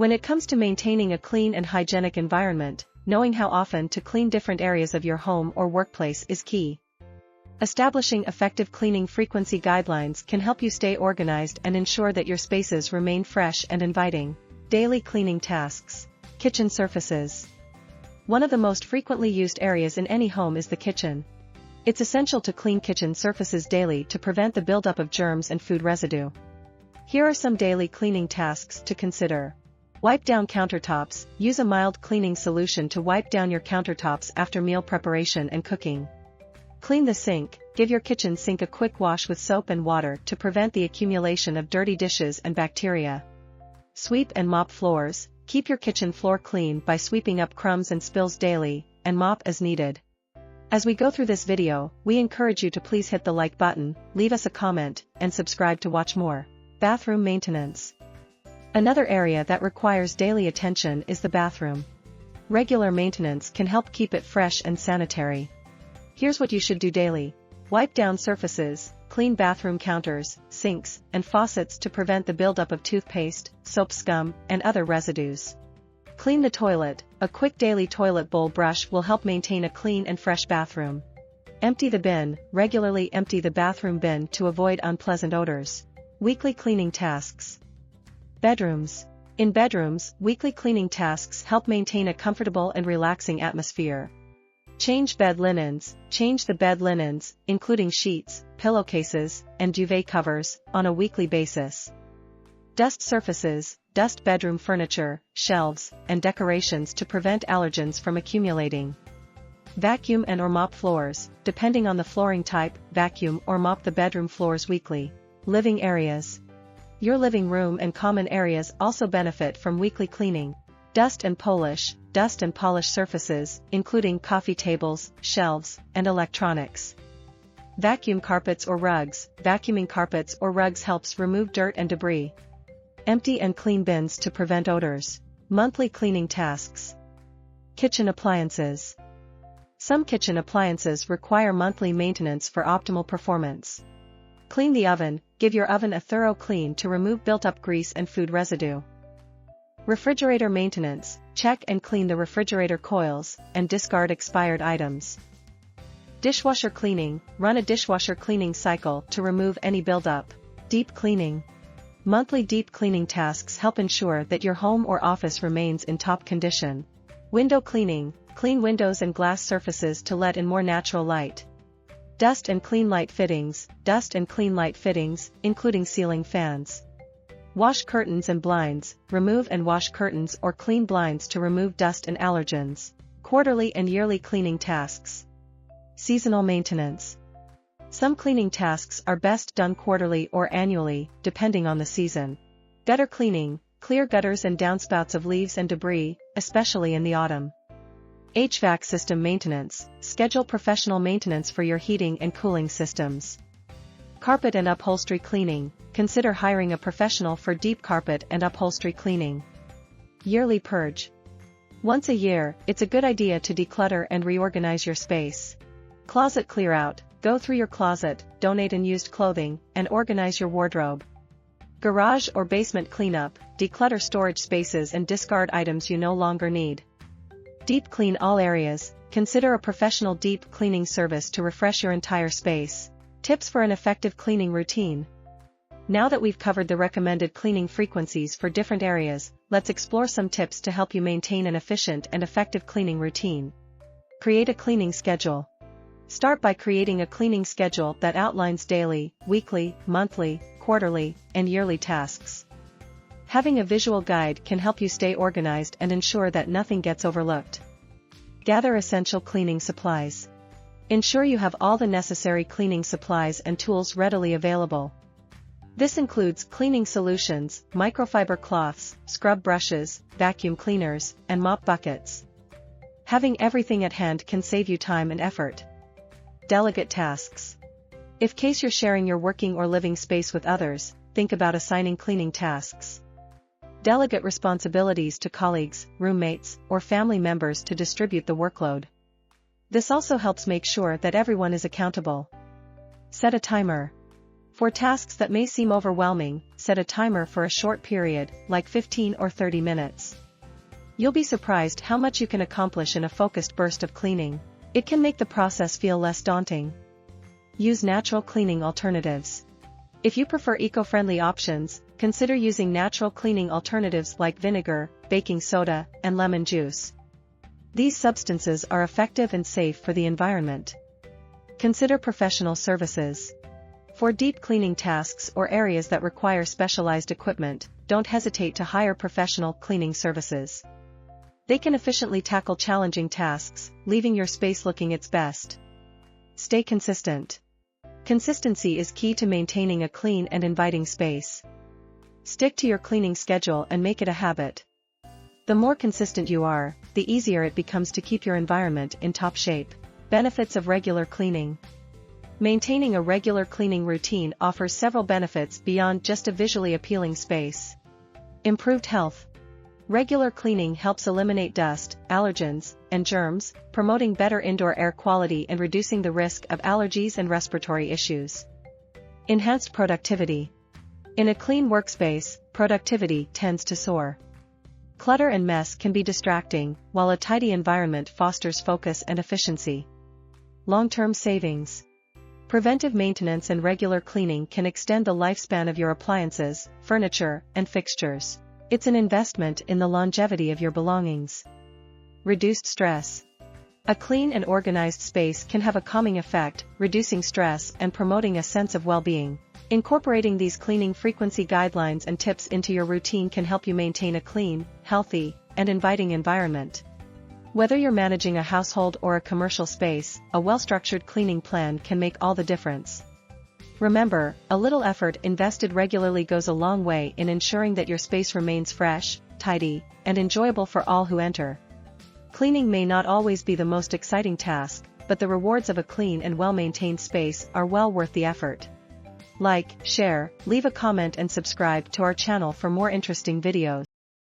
When it comes to maintaining a clean and hygienic environment, knowing how often to clean different areas of your home or workplace is key. Establishing effective cleaning frequency guidelines can help you stay organized and ensure that your spaces remain fresh and inviting. Daily cleaning tasks. Kitchen surfaces. One of the most frequently used areas in any home is the kitchen. It's essential to clean kitchen surfaces daily to prevent the buildup of germs and food residue. Here are some daily cleaning tasks to consider. Wipe down countertops. Use a mild cleaning solution to wipe down your countertops after meal preparation and cooking. Clean the sink. Give your kitchen sink a quick wash with soap and water to prevent the accumulation of dirty dishes and bacteria. Sweep and mop floors. Keep your kitchen floor clean by sweeping up crumbs and spills daily, and mop as needed. As we go through this video, we encourage you to please hit the like button, leave us a comment, and subscribe to watch more. Bathroom maintenance. Another area that requires daily attention is the bathroom. Regular maintenance can help keep it fresh and sanitary. Here's what you should do daily. Wipe down surfaces, clean bathroom counters, sinks, and faucets to prevent the buildup of toothpaste, soap scum, and other residues. Clean the toilet. A quick daily toilet bowl brush will help maintain a clean and fresh bathroom. Empty the bin. Regularly empty the bathroom bin to avoid unpleasant odors. Weekly cleaning tasks. Bedrooms. In bedrooms, weekly cleaning tasks help maintain a comfortable and relaxing atmosphere. Change bed linens. Change the bed linens, including sheets, pillowcases, and duvet covers, on a weekly basis. Dust surfaces. Dust bedroom furniture, shelves, and decorations to prevent allergens from accumulating. Vacuum and or mop floors. Depending on the flooring type, vacuum or mop the bedroom floors weekly. Living areas. Your living room and common areas also benefit from weekly cleaning. Dust and polish. Dust and polish surfaces, including coffee tables, shelves, and electronics. Vacuum carpets or rugs. Vacuuming carpets or rugs helps remove dirt and debris. Empty and clean bins to prevent odors. Monthly cleaning tasks. Kitchen appliances. Some kitchen appliances require monthly maintenance for optimal performance. Clean the oven. Give your oven a thorough clean to remove built-up grease and food residue. Refrigerator maintenance. Check and clean the refrigerator coils, and discard expired items. Dishwasher cleaning. Run a dishwasher cleaning cycle to remove any buildup. Deep cleaning. Monthly deep cleaning tasks help ensure that your home or office remains in top condition. Window cleaning. Clean windows and glass surfaces to let in more natural light. Dust and clean light fittings. Dust and clean light fittings, including ceiling fans. Wash curtains and blinds. Remove and wash curtains or clean blinds to remove dust and allergens. Quarterly and yearly cleaning tasks. Seasonal maintenance. Some cleaning tasks are best done quarterly or annually, depending on the season. Gutter cleaning. Clear gutters and downspouts of leaves and debris, especially in the autumn. HVAC system maintenance. Schedule professional maintenance for your heating and cooling systems. Carpet and upholstery cleaning. Consider hiring a professional for deep carpet and upholstery cleaning. Yearly purge. Once a year, it's a good idea to declutter and reorganize your space. Closet clear out. Go through your closet, donate unused clothing, and organize your wardrobe. Garage or basement cleanup. Declutter storage spaces and discard items you no longer need. Deep clean all areas. Consider a professional deep cleaning service to refresh your entire space. Tips for an effective cleaning routine. Now that we've covered the recommended cleaning frequencies for different areas, let's explore some tips to help you maintain an efficient and effective cleaning routine. Create a cleaning schedule. Start by creating a cleaning schedule that outlines daily, weekly, monthly, quarterly, and yearly tasks. Having a visual guide can help you stay organized and ensure that nothing gets overlooked. Gather essential cleaning supplies. Ensure you have all the necessary cleaning supplies and tools readily available. This includes cleaning solutions, microfiber cloths, scrub brushes, vacuum cleaners, and mop buckets. Having everything at hand can save you time and effort. Delegate tasks. If case you're sharing your working or living space with others, think about assigning cleaning tasks. Delegate responsibilities to colleagues, roommates, or family members to distribute the workload. This also helps make sure that everyone is accountable. Set a timer. For tasks that may seem overwhelming, set a timer for a short period, like 15 or 30 minutes. You'll be surprised how much you can accomplish in a focused burst of cleaning. It can make the process feel less daunting. Use natural cleaning alternatives. If you prefer eco-friendly options, consider using natural cleaning alternatives like vinegar, baking soda, and lemon juice. These substances are effective and safe for the environment. Consider professional services. For deep cleaning tasks or areas that require specialized equipment, don't hesitate to hire professional cleaning services. They can efficiently tackle challenging tasks, leaving your space looking its best. Stay consistent. Consistency is key to maintaining a clean and inviting space. Stick to your cleaning schedule and make it a habit. The more consistent you are, the easier it becomes to keep your environment in top shape. Benefits of regular cleaning. Maintaining a regular cleaning routine offers several benefits beyond just a visually appealing space. Improved health. Regular cleaning helps eliminate dust, allergens, and germs, promoting better indoor air quality and reducing the risk of allergies and respiratory issues. Enhanced productivity. In a clean workspace, productivity tends to soar. Clutter and mess can be distracting, while a tidy environment fosters focus and efficiency. Long-term savings. Preventive maintenance and regular cleaning can extend the lifespan of your appliances, furniture, and fixtures. It's an investment in the longevity of your belongings. Reduced stress. A clean and organized space can have a calming effect, reducing stress and promoting a sense of well-being. Incorporating these cleaning frequency guidelines and tips into your routine can help you maintain a clean, healthy, and inviting environment. Whether you're managing a household or a commercial space, a well-structured cleaning plan can make all the difference. Remember, a little effort invested regularly goes a long way in ensuring that your space remains fresh, tidy, and enjoyable for all who enter. Cleaning may not always be the most exciting task, but the rewards of a clean and well-maintained space are well worth the effort. Like, share, leave a comment and subscribe to our channel for more interesting videos.